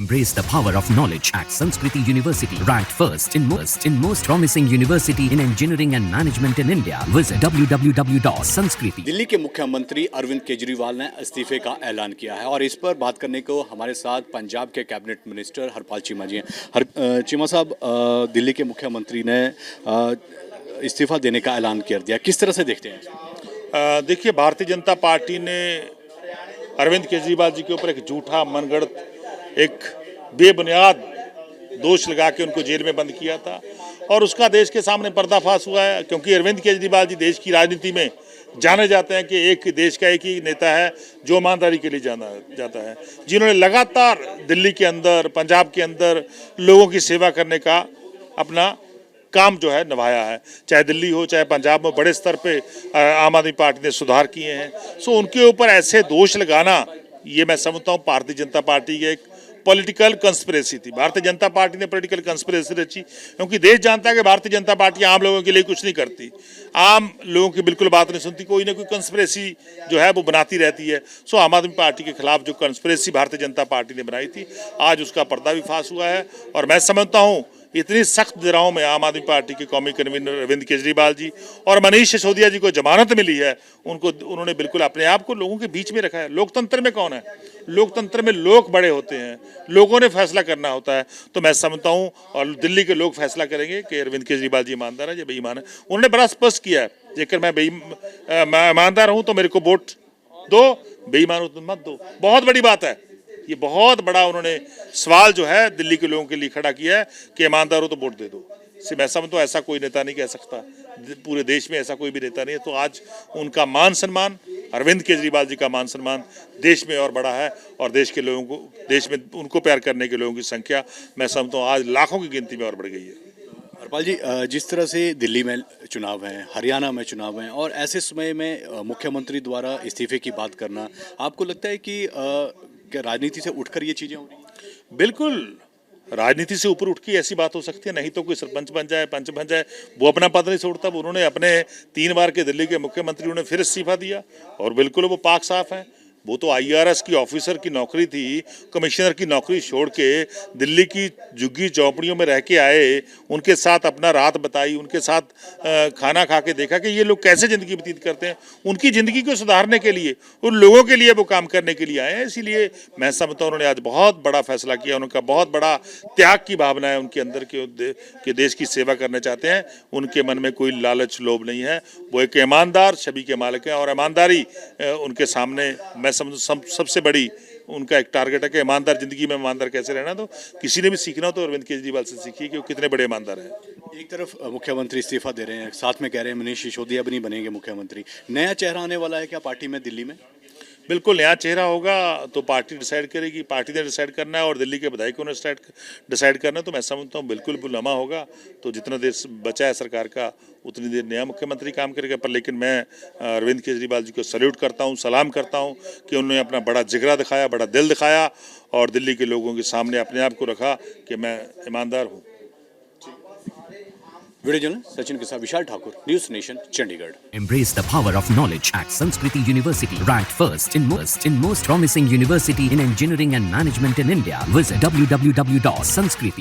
Embrace the power of knowledge at Sanskriti University. Ranked first in most promising university in engineering and management in India. Visit www.sanskriti. Delhi के मुख्यमंत्री अरविंद केजरीवाल ने इस्तीफे का ऐलान किया है और इस पर बात करने को हमारे साथ पंजाब के कैबिनेट मिनिस्टर हरपाल चीमा जी हैं। चीमा साहब, दिल्ली के मुख्यमंत्री ने इस्तीफा देने का ऐलान कर दिया, किस तरह से देखते हैं? देखिए, भारतीय जनता पार्टी ने अरविंद केजरीवाल जी के ऊपर एक झूठा मनगढ़ंत एक बेबुनियाद दोष लगा के उनको जेल में बंद किया था और उसका देश के सामने पर्दाफाश हुआ है। क्योंकि अरविंद केजरीवाल जी देश की राजनीति में जाने जाते हैं कि एक देश का एक ही नेता है जो ईमानदारी के लिए जाना जाता है, जिन्होंने लगातार दिल्ली के अंदर, पंजाब के अंदर लोगों की सेवा करने का अपना काम जो है निभाया है। चाहे दिल्ली हो चाहे पंजाब में बड़े स्तर पे आम आदमी पार्टी ने सुधार किए हैं। सो उनके ऊपर ऐसे दोष लगाना, ये मैं समझता हूँ भारतीय जनता पार्टी की एक पॉलिटिकल कंस्पिरेसी थी। भारतीय जनता पार्टी ने पॉलिटिकल कंस्पिरेसी रची क्योंकि देश जानता है कि भारतीय जनता पार्टी आम लोगों के लिए कुछ नहीं करती, आम लोगों की बिल्कुल बात नहीं सुनती, कोई ना कोई कंस्पिरेसी जो है वो बनाती रहती है। सो आम आदमी पार्टी के खिलाफ जो कंस्पिरेसी भारतीय जनता पार्टी ने बनाई थी, आज उसका पर्दा भी फाश हुआ है। और मैं समझता हूँ इतनी सख्त दिराओं में आम आदमी पार्टी के कौमी कन्वीनर अरविंद केजरीवाल जी और मनीष सिसोदिया जी को जमानत मिली है, उन्होंने बिल्कुल अपने आप को लोगों के बीच में रखा है। लोकतंत्र में कौन है? लोकतंत्र में लोग बड़े होते हैं, लोगों ने फैसला करना होता है। तो मैं समझता हूँ और दिल्ली के लोग फैसला करेंगे कि अरविंद केजरीवाल जी ईमानदार है या बेईमान है। उन्होंने बड़ा स्पष्ट किया है, जेकर मैं ईमानदार हूँ तो मेरे को वोट दो, बेईमान हो तो मत दो। बहुत बड़ी बात है, ये बहुत बड़ा उन्होंने सवाल जो है दिल्ली के लोगों के लिए खड़ा किया है कि ईमानदार हो तो वोट दे दो। मैं समझता हूँ ऐसा कोई नेता नहीं कह सकता, पूरे देश में ऐसा कोई भी नेता नहीं है। तो आज उनका मान सम्मान, अरविंद केजरीवाल जी का मान सम्मान देश में और बड़ा है और देश के लोगों को, देश में उनको प्यार करने के लोगों की संख्या मैं समझता हूँ आज लाखों की गिनती में और बढ़ गई है। हरपाल जी, जिस तरह से दिल्ली में चुनाव हैं, हरियाणा में चुनाव हैं और ऐसे समय में मुख्यमंत्री द्वारा इस्तीफे की बात करना, आपको लगता है कि क्या राजनीति से उठकर ये चीज़ें हो रही हैं? बिल्कुल, राजनीति से ऊपर उठ के ऐसी बात हो सकती है। नहीं तो कोई सरपंच बन जाए, पंच बन जाए, वो अपना पद नहीं छोड़ता। उन्होंने अपने 3 बार के दिल्ली के मुख्यमंत्री उन्होंने फिर इस्तीफा दिया और बिल्कुल वो पाक साफ है। वो तो IRS की ऑफिसर की नौकरी थी, कमिश्नर की नौकरी छोड़ के दिल्ली की झुग्गी चौपड़ियों में रह के आए, उनके साथ अपना रात बताई, उनके साथ खाना खा के देखा कि ये लोग कैसे ज़िंदगी व्यतीत करते हैं। उनकी ज़िंदगी को सुधारने के लिए, उन लोगों के लिए वो काम करने के लिए आए हैं। इसीलिए मैं समझता हूँ उन्होंने आज बहुत बड़ा फैसला किया। उनका बहुत बड़ा त्याग की भावना है उनके अंदर के देश की सेवा करना चाहते हैं। उनके मन में कोई लालच लोभ नहीं है, वो एक ईमानदार छवि के मालिक हैं और ईमानदारी उनके सामने सबसे बड़ी उनका एक टारगेट है कि ईमानदार जिंदगी में ईमानदार कैसे रहना। तो किसी ने भी सीखना हो तो अरविंद केजरीवाल से सीखिए कि वो कितने बड़े ईमानदार हैं। एक तरफ मुख्यमंत्री इस्तीफा दे रहे हैं, साथ में कह रहे हैं मनीष सिसोदिया भी नहीं बनेंगे मुख्यमंत्री। नया चेहरा आने वाला है क्या पार्टी में दिल्ली में? बिल्कुल नया चेहरा होगा तो पार्टी डिसाइड करेगी, पार्टी ने डिसाइड करना है और दिल्ली के विधायकों ने डिसाइड करना है। तो मैं समझता हूँ बिल्कुल बुलहमा होगा। तो जितना देर बचा है सरकार का उतनी देर नया मुख्यमंत्री काम करेगा। पर लेकिन मैं अरविंद केजरीवाल जी को सैल्यूट करता हूँ, सलाम करता हूँ कि उन्होंने अपना बड़ा जिगरा दिखाया, बड़ा दिल दिखाया और दिल्ली के लोगों के सामने अपने आप को रखा कि मैं ईमानदार हूँ। वीडियो जर्नलिस्ट सचिन के साथ Vishal Thakur, News Nation, Chandigarh. Embrace the power of knowledge at Sanskriti University. Ranked first in most promising university in engineering and management in India. Visit www.sanskriti.